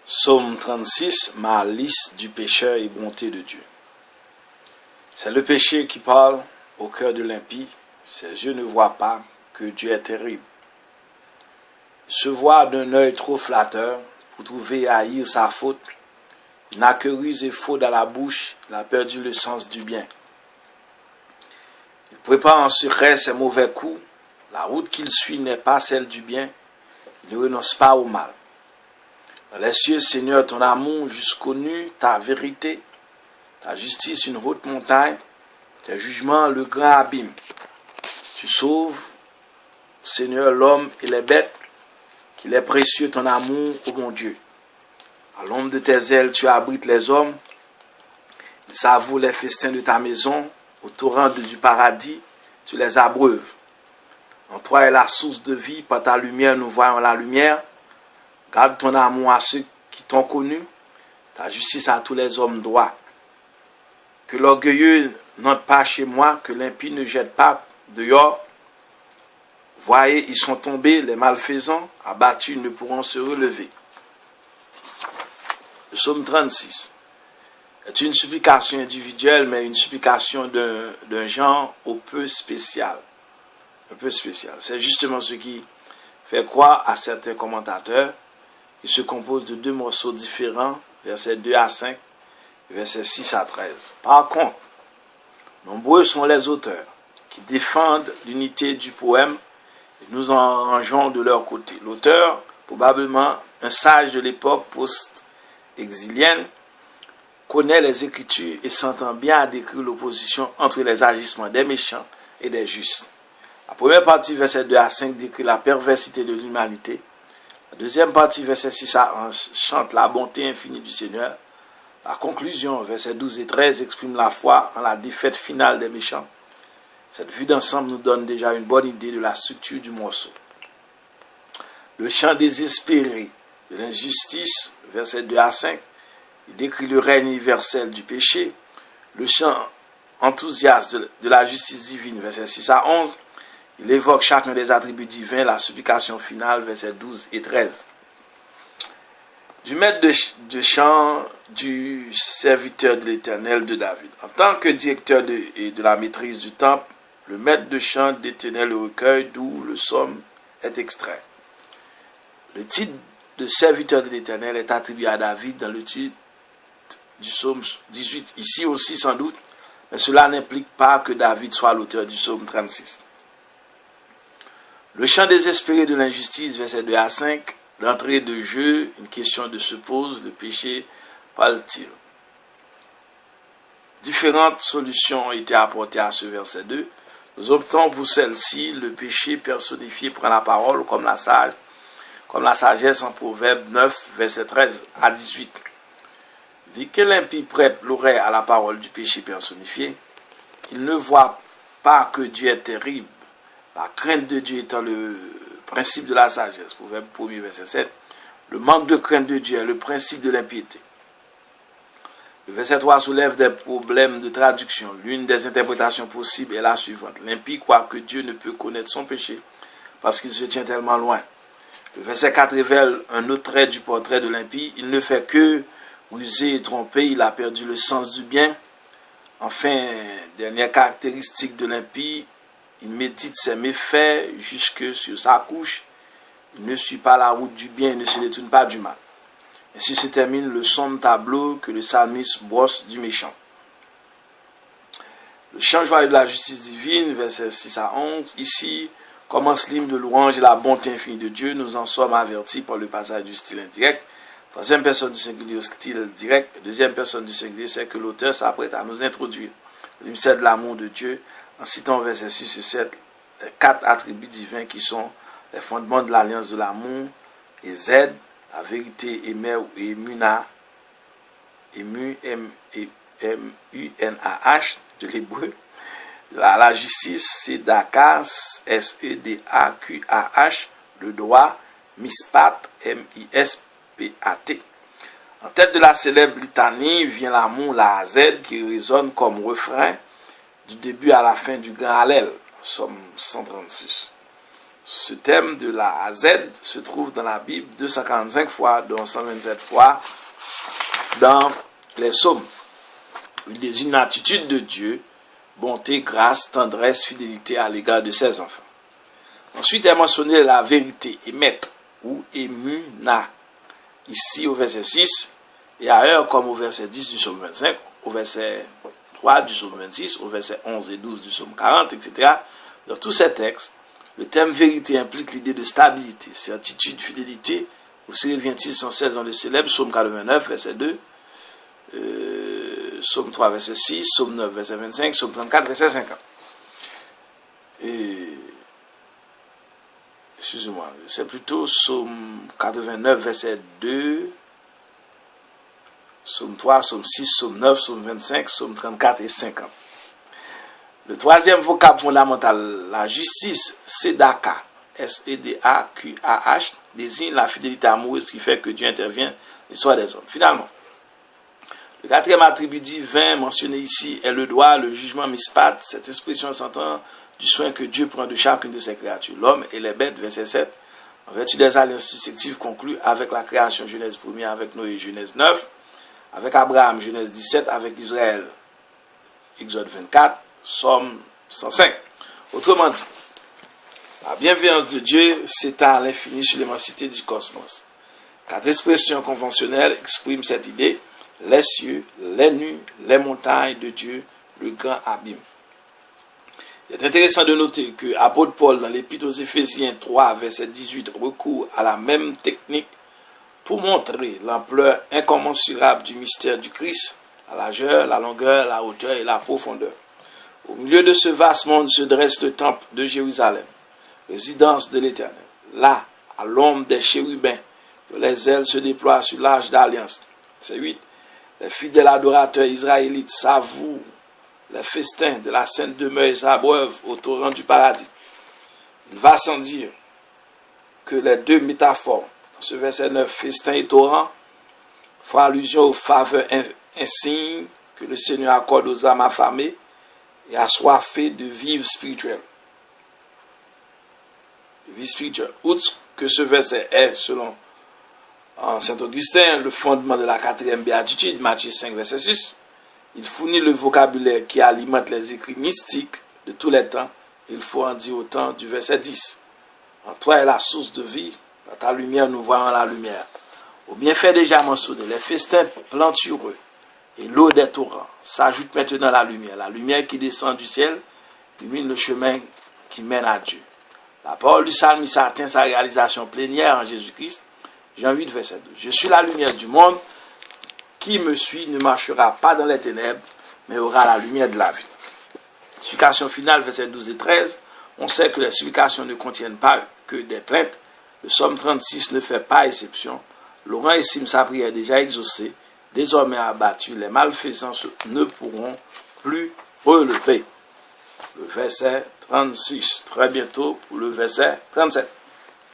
Psaume 36, malice du pécheur et bonté de Dieu. C'est le péché qui parle au cœur de l'impie. Ses yeux ne voient pas que Dieu est terrible. Il se voit d'un œil trop flatteur pour trouver à haïr sa faute. Il n'a que ruse et faute à la bouche. Il a perdu le sens du bien. Il prépare en secret ses mauvais coups. La route qu'il suit n'est pas celle du bien. Il ne renonce pas au mal. Dans les cieux, Seigneur, ton amour jusqu'aux nues, ta vérité, ta justice, une haute montagne, tes jugements, le grand abîme. Tu sauves, Seigneur, l'homme et les bêtes, qu'il est précieux ton amour, ô mon Dieu. À l'ombre de tes ailes, tu abrites les hommes. Ils savourent les festins de ta maison, au torrent du paradis, tu les abreuves. En toi est la source de vie, par ta lumière nous voyons la lumière. Garde ton amour à ceux qui t'ont connu, ta justice à tous les hommes droits. Que l'orgueilleux n'entre pas chez moi, que l'impie ne jette pas dehors. Voyez, ils sont tombés, les malfaisants, abattus, ne pourront se relever. Le psaume 36 est une supplication individuelle, mais une supplication d'un genre un peu spécial. C'est justement ce qui fait croire à certains commentateurs qu'il se compose de deux morceaux différents, versets 2 à 5, versets 6 à 13. Par contre, nombreux sont les auteurs qui défendent l'unité du poème et nous en rangeons de leur côté. L'auteur, probablement un sage de l'époque post-exilienne, connaît les Écritures et s'entend bien à décrire l'opposition entre les agissements des méchants et des justes. La première partie, verset 2 à 5, décrit la perversité de l'humanité. La deuxième partie, verset 6 à 11, chante la bonté infinie du Seigneur. La conclusion, verset 12 et 13, exprime la foi en la défaite finale des méchants. Cette vue d'ensemble nous donne déjà une bonne idée de la structure du morceau. Le chant désespéré de l'injustice, verset 2 à 5, il décrit le règne universel du péché. Le chant enthousiaste de la justice divine, verset 6 à 11, il évoque chacun des attributs divins, la supplication finale, versets 12 et 13. Du maître de chant du serviteur de l'Éternel de David. En tant que directeur de la maîtrise du temple, le maître de chant détenait le recueil d'où le psaume est extrait. Le titre de serviteur de l'Éternel est attribué à David dans le titre du psaume 18, ici aussi sans doute, mais cela n'implique pas que David soit l'auteur du psaume 36. Le chant désespéré de l'injustice, versets 2 à 5, l'entrée de jeu, une question de se pose, le péché parle-t-il? Différentes solutions ont été apportées à ce verset 2. Nous optons pour celle-ci, le péché personnifié prend la parole comme la sagesse en Proverbe 9, verset 13 à 18. Vu que l'impie prête l'oreille à la parole du péché personnifié, il ne voit pas que Dieu est terrible. La crainte de Dieu étant le principe de la sagesse, Proverbe 1er, verset 7, le manque de crainte de Dieu est le principe de l'impiété. Le verset 3 soulève des problèmes de traduction. L'une des interprétations possibles est la suivante. L'impie croit que Dieu ne peut connaître son péché parce qu'il se tient tellement loin. Le verset 4 révèle un autre trait du portrait de l'impie. Il ne fait que ruser et tromper, il a perdu le sens du bien. Enfin, dernière caractéristique de l'impie, il médite ses méfaits jusque sur sa couche. Il ne suit pas la route du bien et ne se détourne pas du mal. Ainsi se termine le sombre tableau que le psalmiste brosse du méchant. Le chant joyeux de la justice divine, versets 6 à 11. Ici commence l'hymne de louange et la bonté infinie de Dieu. Nous en sommes avertis par le passage du style indirect. Troisième personne du singulier au style direct. Deuxième personne du singulier, c'est que l'auteur s'apprête à nous introduire le mystère de l'amour de Dieu en citant versets 6 et 7 les 4 attributs divins qui sont les fondements de l'alliance de l'amour et Z, la vérité et Muna, M-U-N-A-H de l'hébreu. La justice, c'est Dakas, S-E-D-A-Q-A-H, le droit, Mispat, M-I-S-P-A-T. En tête de la célèbre litanie vient l'amour, la Z, qui résonne comme refrain du début à la fin du grand Hallel, Psaume 136. Ce thème de la à Z se trouve dans la Bible 245 fois, dont 127 fois dans les psaumes. Il désigne l'attitude de Dieu, bonté, grâce, tendresse, fidélité à l'égard de ses enfants. Ensuite est mentionné la vérité, émettre ou émuna, ici au verset 6, et ailleurs comme au verset 10 du psaume 25, au verset 3 du psaume 26, au verset 11 et 12 du psaume 40, etc. Dans tous ces textes, le thème vérité implique l'idée de stabilité, certitude, fidélité. Aussi revient-il sans cesse dans le célèbre psaume 89, verset 2, psaume 3, verset 6, psaume 9, verset 25, psaume 34, verset 50. Excusez-moi, c'est plutôt psaume 89, verset 2, psaume 3, psaume 6, psaume 9, psaume 25, psaume 34 et 50. Le troisième vocable fondamental, la justice, Sedaka, S-E-D-A-Q-A-H, désigne la fidélité amoureuse qui fait que Dieu intervient dans l'histoire des hommes. Finalement, le quatrième attribut divin mentionné ici est le droit, le jugement mispat. Cette expression s'entend du soin que Dieu prend de chacune de ses créatures, l'homme et les bêtes, verset 7, en vertu des alliances successives conclues avec la création, Genèse 1, avec Noé, Genèse 9, avec Abraham, Genèse 17, avec Israël, Exode 24, Somme 105. Autrement dit, la bienveillance de Dieu s'étend à l'infini sur l'immensité du cosmos. Quatre expressions conventionnelles expriment cette idée: les cieux, les nues, les montagnes de Dieu, le grand abîme. Il est intéressant de noter que l'apôtre Paul, dans l'épître aux Éphésiens 3, verset 18, recourt à la même technique pour montrer l'ampleur incommensurable du mystère du Christ, la largeur, la longueur, la hauteur et la profondeur. Au milieu de ce vaste monde se dresse le temple de Jérusalem, résidence de l'Éternel. Là, à l'ombre des chérubins, dont les ailes se déploient sur l'arche d'alliance. C'est 8. Les fidèles adorateurs israélites savourent les festins de la sainte demeure et s'abreuvent au torrent du paradis. Il va sans dire que les deux métaphores, dans ce verset 9, festin et torrent, font allusion aux faveurs insignes que le Seigneur accorde aux âmes affamées et assoiffées de vivre spirituel. Outre que ce verset est, selon Saint Augustin, le fondement de la quatrième béatitude, Matthieu 5, verset 6, il fournit le vocabulaire qui alimente les écrits mystiques de tous les temps. Il faut en dire autant du verset 10. En toi est la source de vie, dans ta lumière nous voyons la lumière. Au bienfait déjà mentionné, les festins plantureux et l'eau des torrents s'ajoute maintenant la lumière qui descend du ciel, illumine le chemin qui mène à Dieu. La parole du psalmiste atteint sa réalisation plénière en Jésus-Christ. Jean 8, verset 12. Je suis la lumière du monde. Qui me suit ne marchera pas dans les ténèbres, mais aura la lumière de la vie. Supplication finale, verset 12 et 13. On sait que les supplications ne contiennent pas que des plaintes. Le psaume 36 ne fait pas exception. Laurent estime sa prière déjà exaucée. Désormais abattus, les malfaisants ne pourront plus relever. Le verset 36. Très bientôt pour le verset 37.